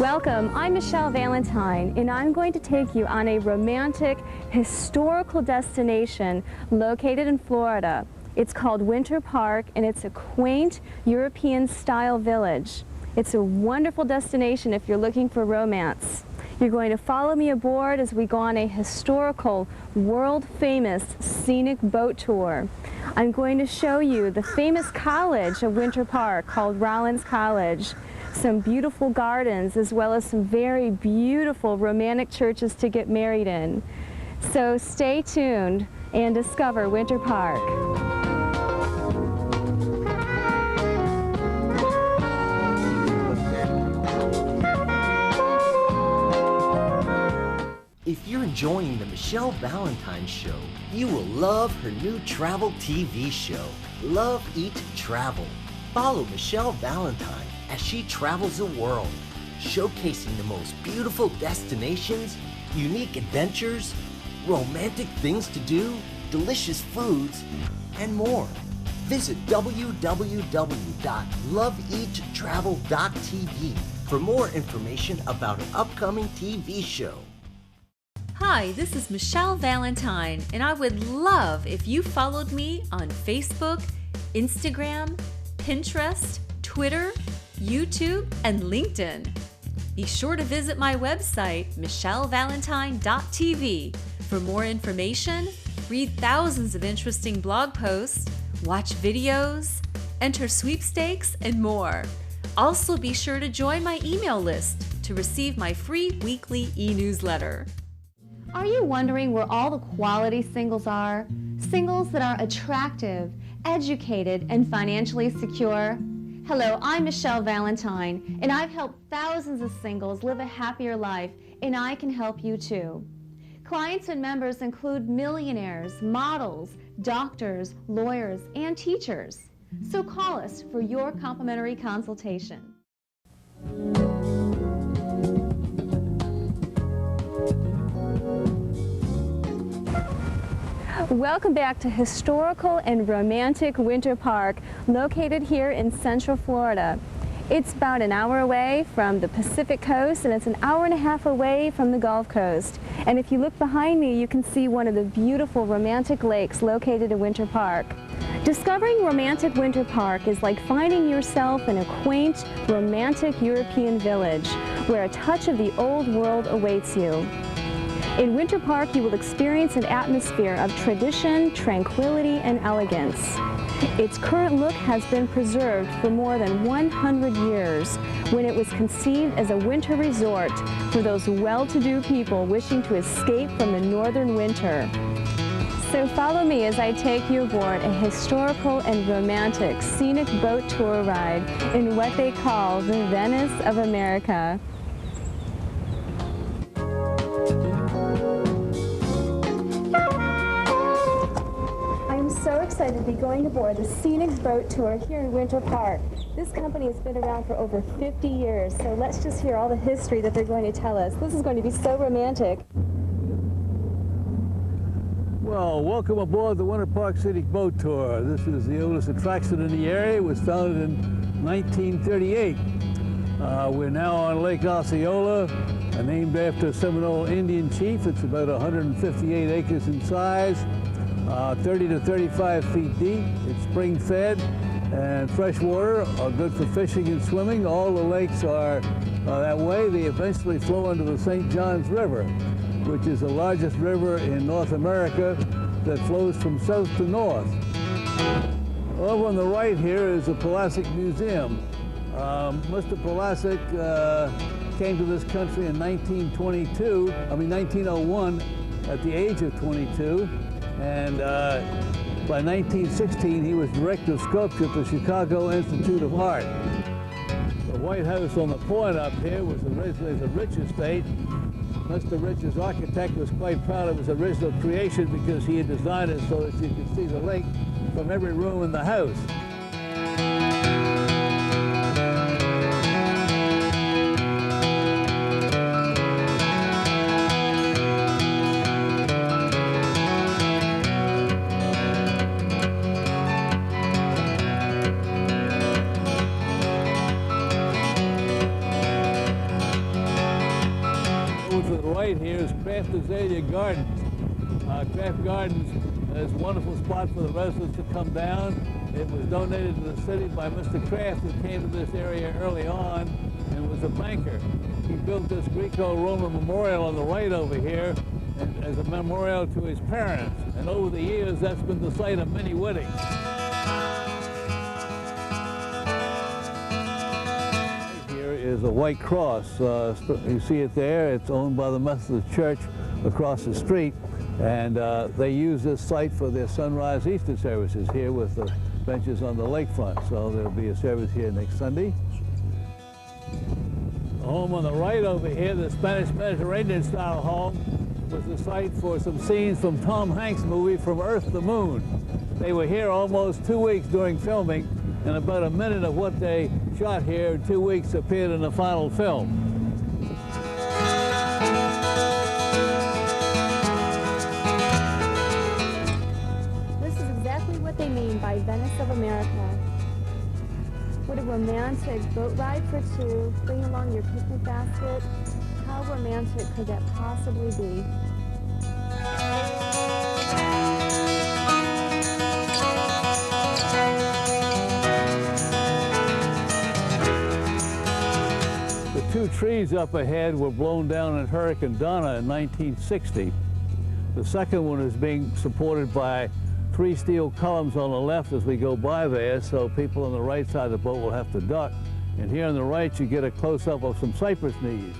Welcome, I'm Michelle Valentine, and I'm going to take you on a romantic, historical destination located in Florida. It's called Winter Park, and it's a quaint European-style village. It's a wonderful destination if you're looking for romance. You're going to follow me aboard as we go on a historical, world-famous scenic boat tour. I'm going to show you the famous college of Winter Park called Rollins College, some beautiful gardens, as well as some very beautiful romantic churches to get married in. So stay tuned and discover Winter Park. If you're enjoying the Michelle Valentine Show, you will love her new travel TV show, Love, Eat, Travel. Follow Michelle Valentine as she travels the world, showcasing the most beautiful destinations, unique adventures, romantic things to do, delicious foods, and more. Visit www.loveeattravel.tv for more information about an upcoming TV show. Hi, this is Michelle Valentine, and I would love if you followed me on Facebook, Instagram, Pinterest, Twitter, YouTube, and LinkedIn. Be sure to visit my website, michellevalentine.tv, for more information, read thousands of interesting blog posts, watch videos, enter sweepstakes, and more. Also, be sure to join my email list to receive my free weekly e-newsletter. Are you wondering where all the quality singles are? Singles that are attractive, educated, and financially secure? Hello, I'm Michelle Valentine, and I've helped thousands of singles live a happier life, and I can help you too. Clients and members include millionaires, models, doctors, lawyers, and teachers. So call us for your complimentary consultation. Welcome back to historical and romantic Winter Park, located here in Central Florida. It's about an hour away from the Pacific Coast, and it's an hour and a half away from the Gulf Coast. And if you look behind me, you can see one of the beautiful romantic lakes located in Winter Park. Discovering romantic Winter Park is like finding yourself in a quaint, romantic European village where a touch of the old world awaits you. In Winter Park, you will experience an atmosphere of tradition, tranquility, and elegance. Its current look has been preserved for more than 100 years, when it was conceived as a winter resort for those well-to-do people wishing to escape from the northern winter. So follow me as I take you aboard a historical and romantic scenic boat tour ride in what they call the Venice of America. So excited to be going aboard the Scenic Boat Tour here in Winter Park. This company has been around for over 50 years, so let's just hear all the history that they're going to tell us. This is going to be so romantic. Well, welcome aboard the Winter Park Scenic Boat Tour. This is the oldest attraction in the area. It was founded in 1938. We're now on Lake Osceola, named after a Seminole Indian chief. It's about 158 acres in size. 30 to 35 feet deep. It's spring fed, and fresh water are good for fishing and swimming. All the lakes are that way. They eventually flow into the St. Johns River, which is the largest river in North America that flows from south to north. Over on the right here is the Pulaski Museum. Mr. Pulaski came to this country in 1901 at the age of 22. And by 1916, he was director of sculpture at the Chicago Institute of Art. The White House on the point up here was originally the Rich estate. Mr. Rich's architect was quite proud of his original creation because he had designed it so that you could see the lake from every room in the house. right here is Kraft Azalea Gardens. Kraft Gardens is a wonderful spot for the residents to come down. It was donated to the city by Mr. Kraft, who came to this area early on and was a banker. He built this Greco-Roman memorial on the right over here as a memorial to his parents. And over the years, that's been the site of many weddings. Here is a white cross. You see it there. It's owned by the Methodist Church across the street. And they use this site for their sunrise Easter services here with the benches on the lakefront. So there'll be a service here next Sunday. The home on the right over here, the Spanish Mediterranean style home, was the site for some scenes from Tom Hanks' movie From Earth to Moon. They were here almost 2 weeks during filming, and about a minute of what they shot here in 2 weeks appeared in the final film. This is exactly what they mean by Venice of America. What a romantic boat ride for two, bring along your picnic basket. How romantic could that possibly be? The two trees up ahead were blown down in Hurricane Donna in 1960. The second one is being supported by 3 steel columns on the left as we go by there, so people on the right side of the boat will have to duck. And here on the right, you get a close-up of some cypress knees.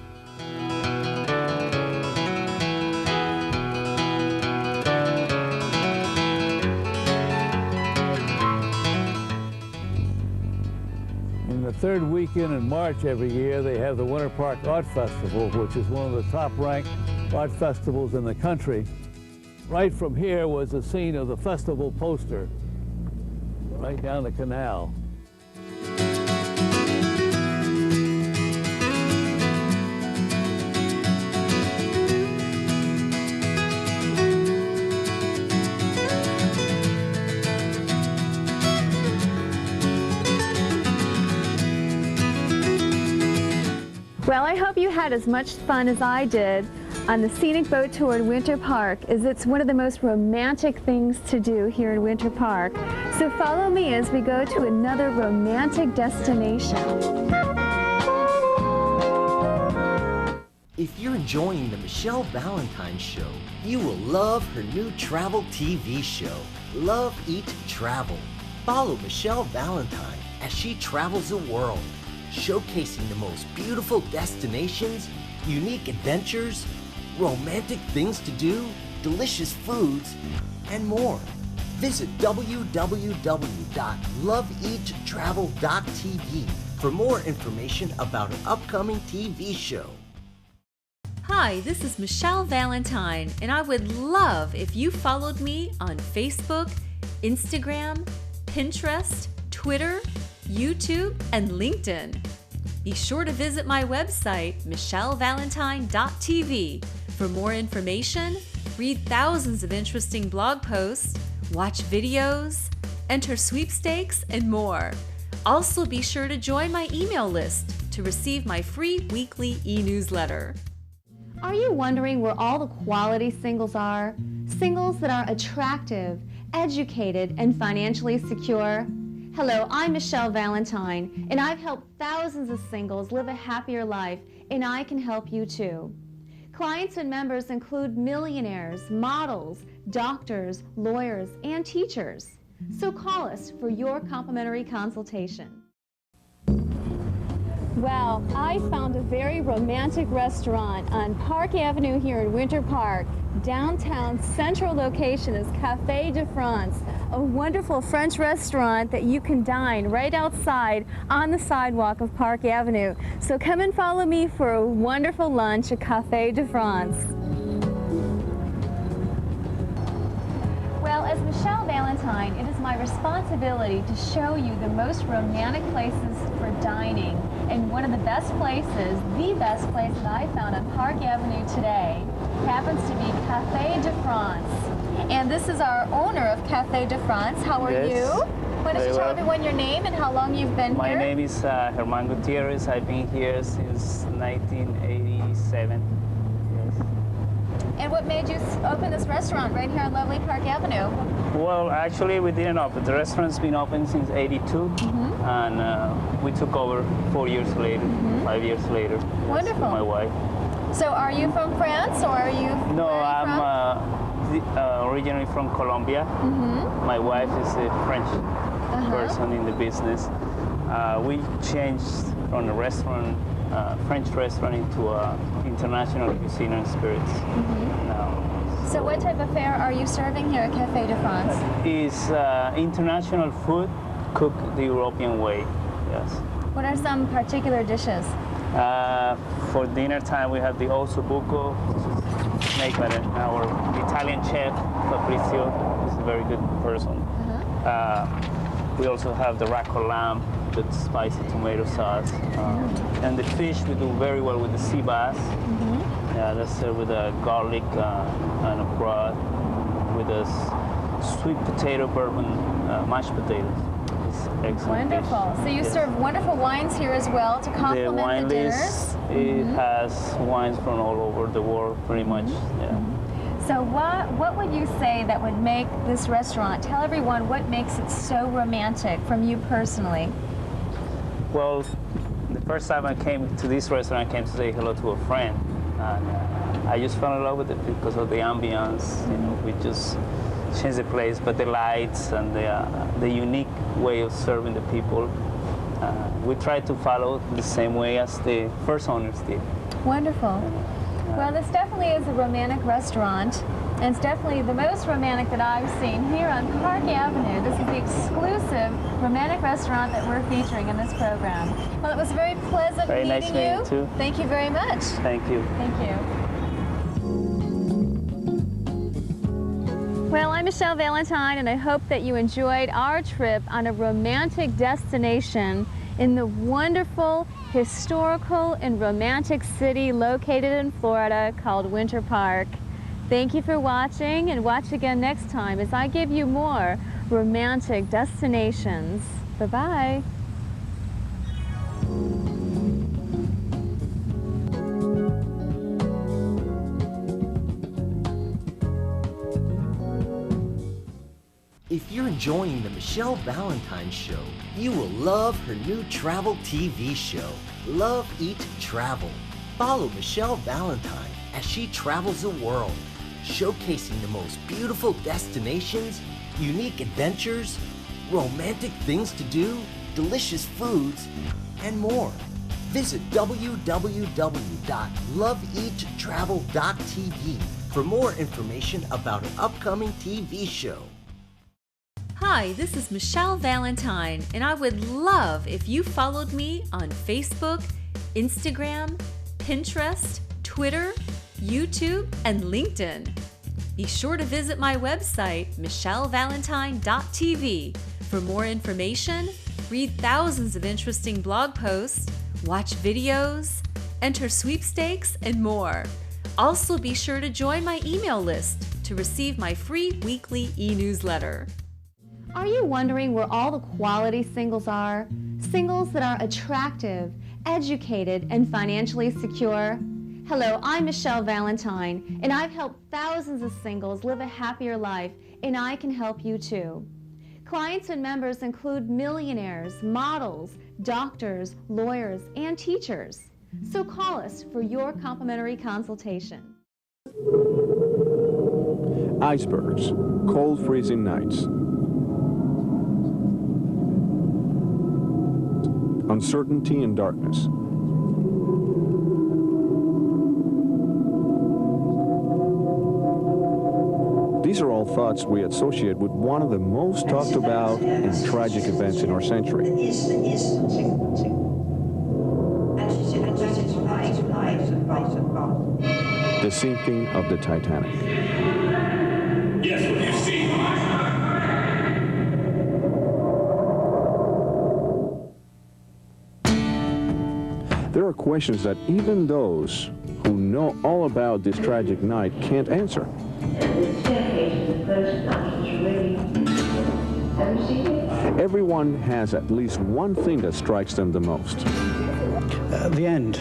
In the third weekend in March every year, they have the Winter Park Art Festival, which is one of the top-ranked art festivals in the country. Right from here was the scene of the festival poster, right down the canal. Well, I hope you had as much fun as I did on the Scenic Boat Tour in Winter Park, as it's one of the most romantic things to do here in Winter Park. So follow me as we go to another romantic destination. If you're enjoying the Michelle Valentine Show, you will love her new travel TV show, Love, Eat, Travel. Follow Michelle Valentine as she travels the world, showcasing the most beautiful destinations, unique adventures, romantic things to do, delicious foods, and more. Visit www.loveeattravel.tv for more information about an upcoming TV show. Hi, this is Michelle Valentine, and I would love if you followed me on Facebook, Instagram, Pinterest, Twitter, YouTube, and LinkedIn. Be sure to visit my website, michellevalentine.tv, for more information, read thousands of interesting blog posts, watch videos, enter sweepstakes, and more. Also, be sure to join my email list to receive my free weekly e-newsletter. Are you wondering where all the quality singles are? Singles that are attractive, educated, and financially secure? Hello, I'm Michelle Valentine, and I've helped thousands of singles live a happier life, and I can help you too. Clients and members include millionaires, models, doctors, lawyers, and teachers. So call us for your complimentary consultation. Well, I found a very romantic restaurant on Park Avenue here in Winter Park. Downtown central location is Café de France, a wonderful French restaurant that you can dine right outside on the sidewalk of Park Avenue. So come and follow me for a wonderful lunch at Café de France. Well, as Michelle Valentine, it is my responsibility to show you the most romantic places for dining. And one of the best places, the best place that I found on Park Avenue today, happens to be Café de France. And this is our owner of Café de France. How are you? Why don't you tell everyone your name and how long you've been here? My name is Germán Gutierrez. I've been here since 1987. Yes. And what made you open this restaurant right here on lovely Park Avenue? Well, actually, we didn't open. The restaurant's been open since '82, and we took over 4 years later, 5 years later. Wonderful. With my wife. So are you from France, or are you No, where are you I'm originally from Colombia. My wife is a French person in the business. We changed from a restaurant, French restaurant, into international cuisine and spirits now. So what type of fare are you serving here at Café de France? It's international food cooked the European way, yes. What are some particular dishes? For dinner time, we have the osso buco, made by our Italian chef, Fabrizio. He's a very good person. We also have the racco lamb with spicy tomato sauce. And the fish we do very well with the sea bass. That's served with a garlic and a broth with a sweet potato bourbon mashed potatoes. It's excellent. Wonderful. Dish. So you Yes. serve wonderful wines here as well to The complement wine the dinners. list, it has wines from all over the world, pretty much. Yeah. So what would you say that would make this restaurant, tell everyone what makes it so romantic from you personally? Well, the first time I came to this restaurant, I came to say hello to a friend. And I just fell in love with it because of the ambience. You know, we just changed the place, but the lights and the unique way of serving the people. We try to follow the same way as the first owners did. Wonderful. Well, this definitely is a romantic restaurant, and it's definitely the most romantic that I've seen here on Park Avenue. This is the exclusive romantic restaurant that we're featuring in this program. Well, it was very pleasant Very meeting nice meeting you. too. Thank you very much. Thank you. Thank you. Well, I'm Michelle Valentine, and I hope that you enjoyed our trip on a romantic destination in the wonderful, historical, and romantic city located in Florida called Winter Park. Thank you for watching, and watch again next time as I give you more romantic destinations. Bye-bye. If you're enjoying the Michelle Valentine Show, you will love her new travel TV show, Love, Eat, Travel. Follow Michelle Valentine as she travels the world, showcasing the most beautiful destinations, unique adventures, romantic things to do, delicious foods, and more. Visit www.loveeattravel.tv for more information about an upcoming TV show. Hi, this is Michelle Valentine, and I would love if you followed me on Facebook, Instagram, Pinterest, Twitter, YouTube, and LinkedIn. Be sure to visit my website, michellevalentine.tv, for more information, read thousands of interesting blog posts, watch videos, enter sweepstakes, and more. Also, be sure to join my email list to receive my free weekly e-newsletter. Are you wondering where all the quality singles are? Singles that are attractive, educated, and financially secure? Hello, I'm Michelle Valentine, and I've helped thousands of singles live a happier life, and I can help you too. Clients and members include millionaires, models, doctors, lawyers, and teachers. So call us for your complimentary consultation. Icebergs, cold freezing nights. Uncertainty and darkness. These are all thoughts we associate with one of the most talked about and tragic events in our century. The sinking of the Titanic. Yes, what do you see? There are questions that even those who know all about this tragic night can't answer. Everyone has at least one thing that strikes them the most. The end.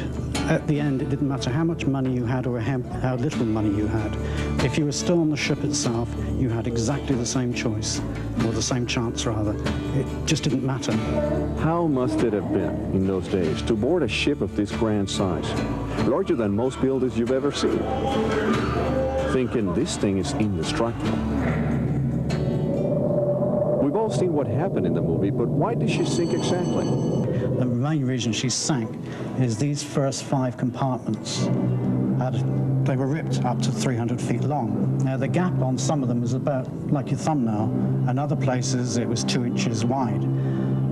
at the end, it didn't matter how much money you had or how little money you had. If you were still on the ship itself, you had exactly the same choice, or the same chance rather. It just didn't matter. How must it have been in those days to board a ship of this grand size, larger than most buildings you've ever seen? Thinking this thing is indestructible. We've all seen what happened in the movie, but why did she sink exactly? The main reason she sank is these first 5 compartments. They were ripped up to 300 feet long. Now, the gap on some of them was about like your thumbnail, and other places it was 2 inches wide.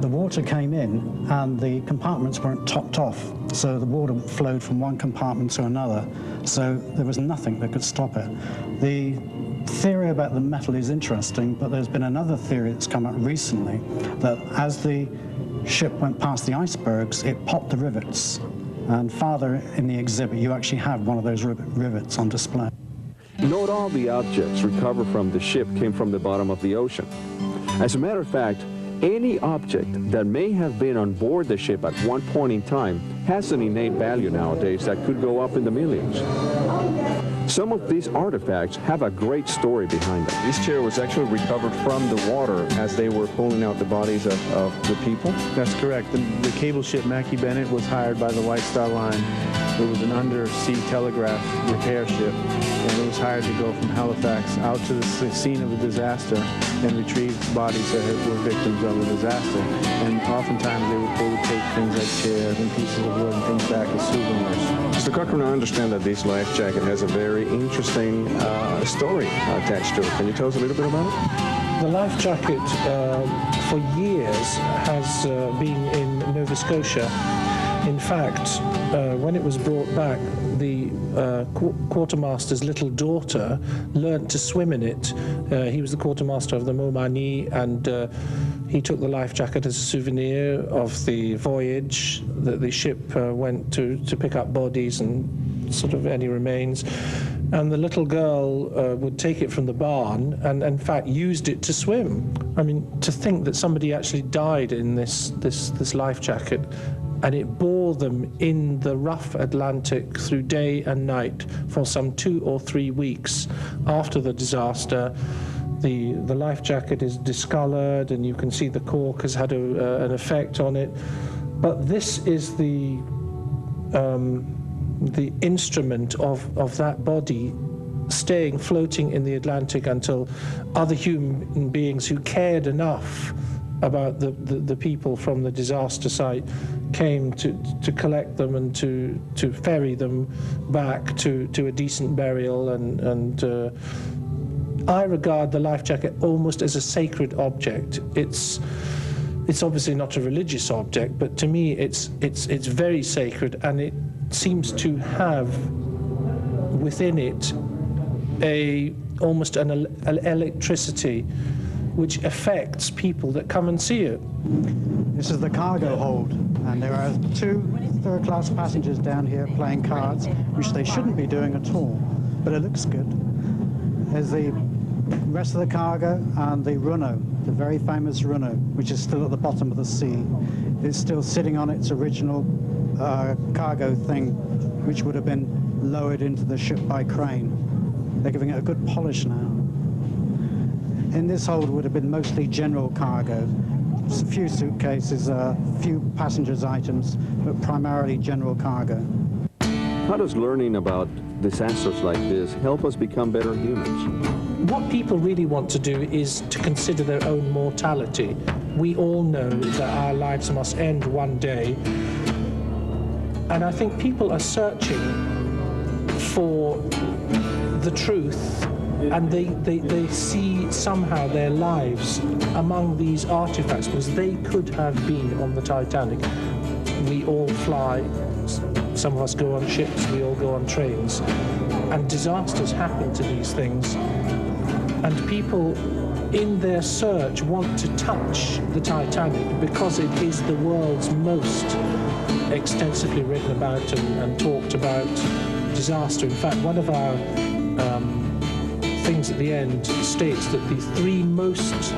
The water came in, and the compartments weren't topped off, so the water flowed from one compartment to another, so there was nothing that could stop it. The theory about the metal is interesting, but there's been another theory that's come out recently, that as the ship went past the icebergs, it popped the rivets. And farther in the exhibit, you actually have one of those rivets on display. Not all the objects recovered from the ship came from the bottom of the ocean. As a matter of fact, any object that may have been on board the ship at one point in time has an innate value nowadays that could go up in the millions. Some of these artifacts have a great story behind them. This chair was actually recovered from the water as they were pulling out the bodies of the people. That's correct. The cable ship Mackie Bennett was hired by the White Star Line. It was an undersea telegraph repair ship, and it was hired to go from Halifax out to the scene of a disaster and retrieve bodies that were victims of a disaster. And oftentimes they would take things like chairs and pieces of wood and things back as souvenirs. Mr. Cochran, I understand that this life jacket has a very interesting story attached to it. Can you tell us a little bit about it? The life jacket for years has been in Nova Scotia. In fact, when it was brought back, the quartermaster's little daughter learnt to swim in it. He was the quartermaster of the Montmagny, and he took the life jacket as a souvenir of the voyage that the ship went to pick up bodies and sort of any remains. And the little girl would take it from the barn and, in fact, used it to swim. I mean, to think that somebody actually died in this life jacket, and it bore them in the rough Atlantic through day and night for some 2 or 3 weeks after the disaster. The life jacket is discolored, and you can see the cork has had an effect on it. But this is the instrument of that body staying floating in the Atlantic until other human beings who cared enough about the people from the disaster site came to collect them and to ferry them back to a decent burial. And I regard the life jacket almost as a sacred object. It's obviously not a religious object, but to me it's very sacred, and it seems to have within it almost an electricity which affects people that come and see it. This is the cargo hold, and there are 2 third-class passengers down here playing cards, which they shouldn't be doing at all, but it looks good. There's the rest of the cargo and the Runo, the very famous Runo, which is still at the bottom of the sea. It's still sitting on its original cargo thing, which would have been lowered into the ship by crane. They're giving it a good polish now. In this hold would have been mostly general cargo, a few suitcases, a few passengers' items, but primarily general cargo. How does learning about disasters like this help us become better humans? What people really want to do is to consider their own mortality. We all know that our lives must end one day, and I think people are searching for the truth, and they see somehow their lives among these artifacts, because they could have been on the Titanic. We all fly, some of us go on ships, we all go on trains, and disasters happen to these things. And people in their search want to touch the Titanic because it is the world's most extensively written about and talked about disaster. In fact, one of our things at the end states that the 3 most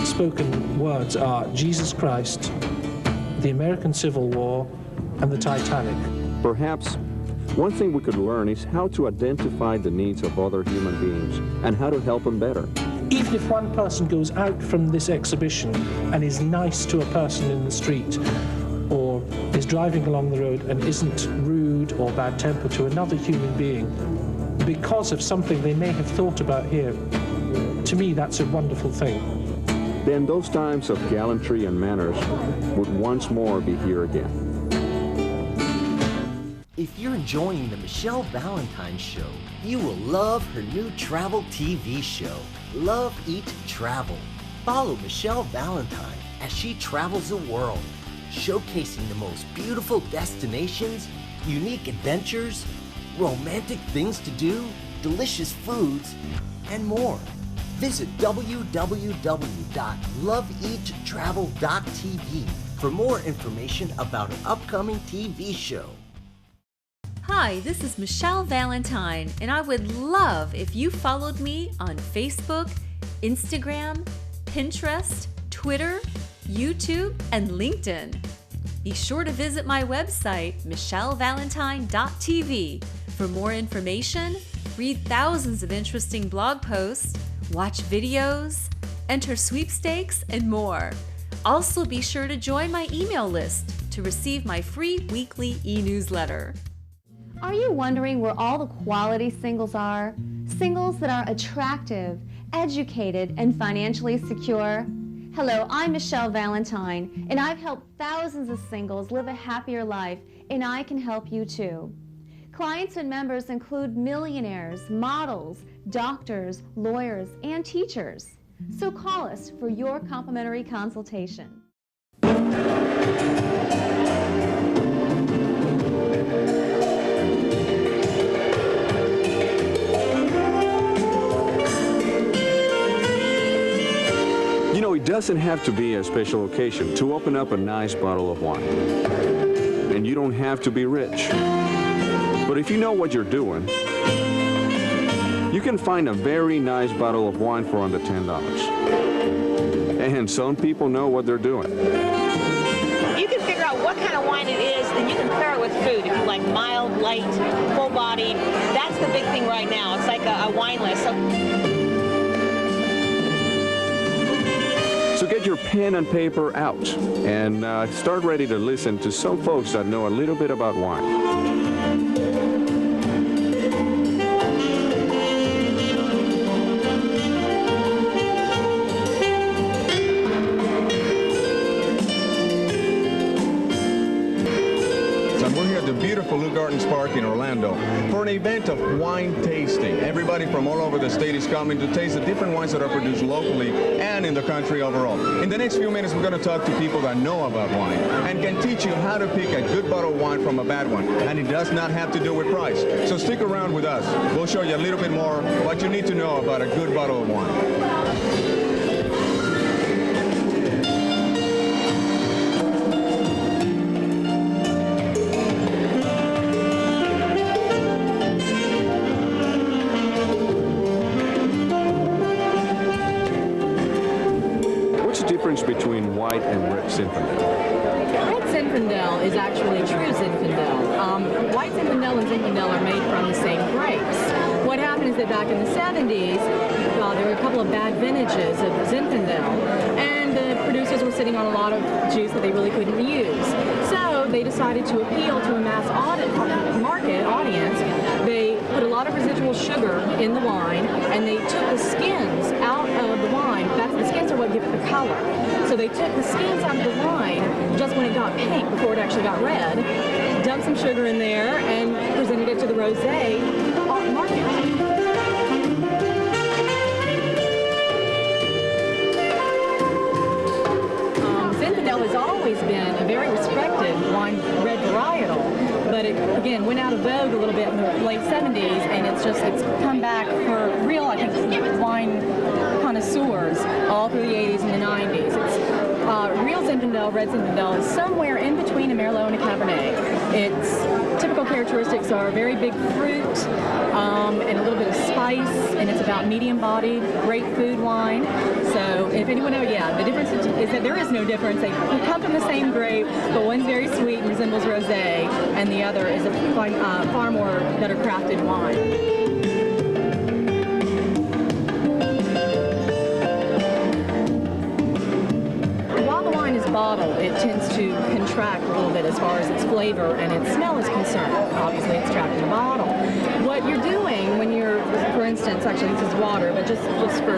spoken words are Jesus Christ, the American Civil War, and the Titanic. Perhaps one thing we could learn is how to identify the needs of other human beings and how to help them better. Even if one person goes out from this exhibition and is nice to a person in the street, or is driving along the road and isn't rude or bad-tempered to another human being, because of something they may have thought about here, to me that's a wonderful thing. Then those times of gallantry and manners would once more be here again. If you're enjoying the Michelle Valentine Show, you will love her new travel TV show, Love, Eat, Travel. Follow Michelle Valentine as she travels the world, showcasing the most beautiful destinations, unique adventures, romantic things to do, delicious foods, and more. Visit www.loveeattravel.tv for more information about an upcoming TV show. Hi, this is Michelle Valentine, and I would love if you followed me on Facebook, Instagram, Pinterest, Twitter, YouTube, and LinkedIn. Be sure to visit my website, michellevalentine.tv, for more information, read thousands of interesting blog posts, watch videos, enter sweepstakes, and more. Also, be sure to join my email list to receive my free weekly e-newsletter. Are you wondering where all the quality singles are? Singles that are attractive, educated, and financially secure? Hello, I'm Michelle Valentine, and I've helped thousands of singles live a happier life, and I can help you too. Clients and members include millionaires, models, doctors, lawyers, and teachers. So call us for your complimentary consultation. You know, it doesn't have to be a special occasion to open up a nice bottle of wine. And you don't have to be rich. But if you know what you're doing, you can find a very nice bottle of wine for under $10. And some people know what they're doing. You can figure out what kind of wine it is, and you can pair it with food. If you like mild, light, full-bodied, that's the big thing right now. It's like a wine list. So get your pen and paper out and start ready to listen to some folks that know a little bit about wine. Park in Orlando for an event of wine tasting. Everybody from all over the state is coming to taste the different wines that are produced locally and in the country overall. In the next few minutes, we're going to talk to people that know about wine and can teach you how to pick a good bottle of wine from a bad one. And it does not have to do with price. So stick around with us. We'll show you a little bit more what you need to know about a good bottle of wine. Between white and red Zinfandel? Red Zinfandel is actually true Zinfandel. White Zinfandel and Zinfandel are made from the same grapes. What happened is that back in the 70s, there were a couple of bad vintages of Zinfandel, and the producers were sitting on a lot of juice that they really couldn't use. So they decided to appeal to a mass market audience. They put a lot of residual sugar in the wine, and they took the skins out of the wine. The skins are what give it the color. So they took the skins out of the wine just when it got pink, before it actually got red, dumped some sugar in there, and presented it to the rosé market. Zinfandel has always been a very respected wine red varietal, but it, again, went out of vogue a little bit in the late 70s, and it's come back for real, I think, wine connoisseurs all through the 80s and the 90s. It's real Zinfandel, red Zinfandel, is somewhere in between a Merlot and a Cabernet. Its typical characteristics are very big fruit and a little bit of spice, and it's about medium-bodied, great food wine. So if anyone knows, yeah, the difference is that there is no difference. They come from the same grape, but one's very sweet and resembles rosé, and the other is a far more better crafted wine. Bottle, it tends to contract a little bit as far as its flavor and its smell is concerned. Obviously, it's trapped in the bottle. What you're doing when you're, for instance, actually this is water, but just for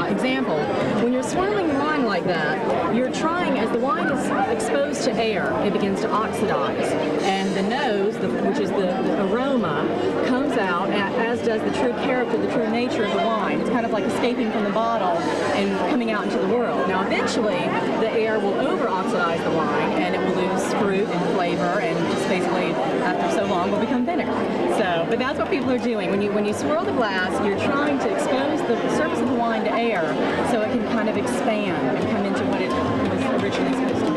example, when you're swirling the wine like that, you're trying, as the wine is exposed to air, it begins to oxidize. And the nose, which is the aroma, comes out, as does the true character, the true nature of the wine. It's kind of like escaping from the bottle and coming out into the world. Now, eventually, the air will over-oxidize the wine, and it will lose fruit and flavor, and just basically, after so long, will become vinegar. So, but that's what people are doing. When you swirl the glass, you're trying to expose the surface of the wine to air so it can kind of expand and come into what it was originally supposed to be.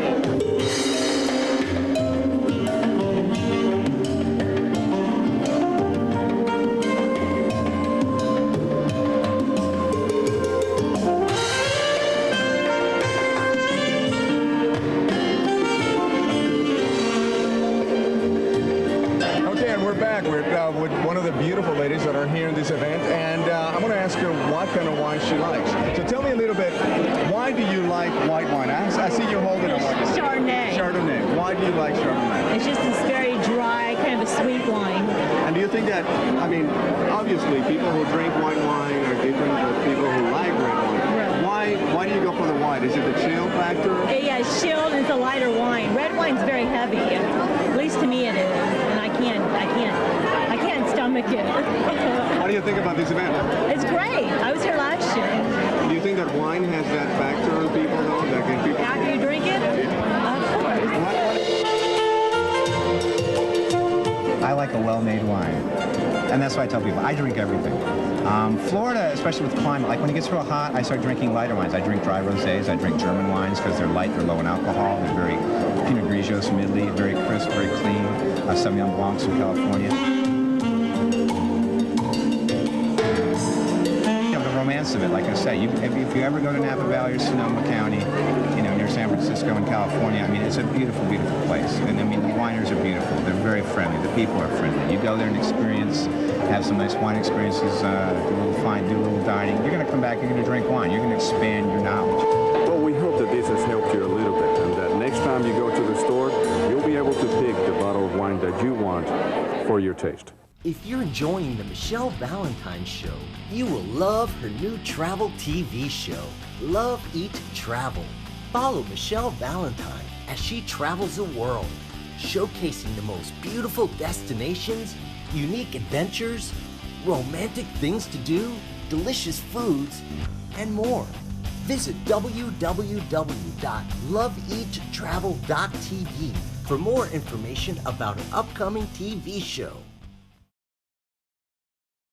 With one of the beautiful ladies that are here in this event, and I'm going to ask her what kind of wine she likes. So tell me a little bit, why do you like white wine? I see you holding it. Chardonnay. Chardonnay. Why do you like Chardonnay? It's just this very dry, kind of a sweet wine. And do you think that, I mean, obviously people who drink white wine are different from people who like red wine. Right. Why do you go for the white? Is it the chill factor? Yeah, it's chilled and it's a lighter wine. Red wine's very heavy. At least to me it is. And I can't stomach it. What do you think about this event? It's great. I was here last year. Do you think that wine has that factor on people, though? That can people... After you drink it? Of course. I like a well-made wine. And that's why I tell people, I drink everything. Florida, especially with climate, like when it gets real hot, I start drinking lighter wines. I drink dry rosés, I drink German wines because they're light, they're low in alcohol, they're very Pinot Grigio, Midley, very crisp, very clean. Sauvignon Blancs from California. Romance of it, like I say, if you ever go to Napa Valley or Sonoma County, you know, near San Francisco in California, I mean, it's a beautiful, beautiful place. And I mean, the wineries are beautiful. They're very friendly. The people are friendly. You go there and experience, have some nice wine experiences, do a little dining. You're going to come back, you're going to drink wine. You're going to expand your knowledge. Well, we hope that this has helped you a little bit, and that next time you go to the store, you'll be able to pick the bottle of wine that you want for your taste. If you're enjoying the Michelle Valentine Show, you will love her new travel TV show, Love, Eat, Travel. Follow Michelle Valentine as she travels the world, showcasing the most beautiful destinations, unique adventures, romantic things to do, delicious foods, and more. Visit www.loveeattravel.tv for more information about an upcoming TV show.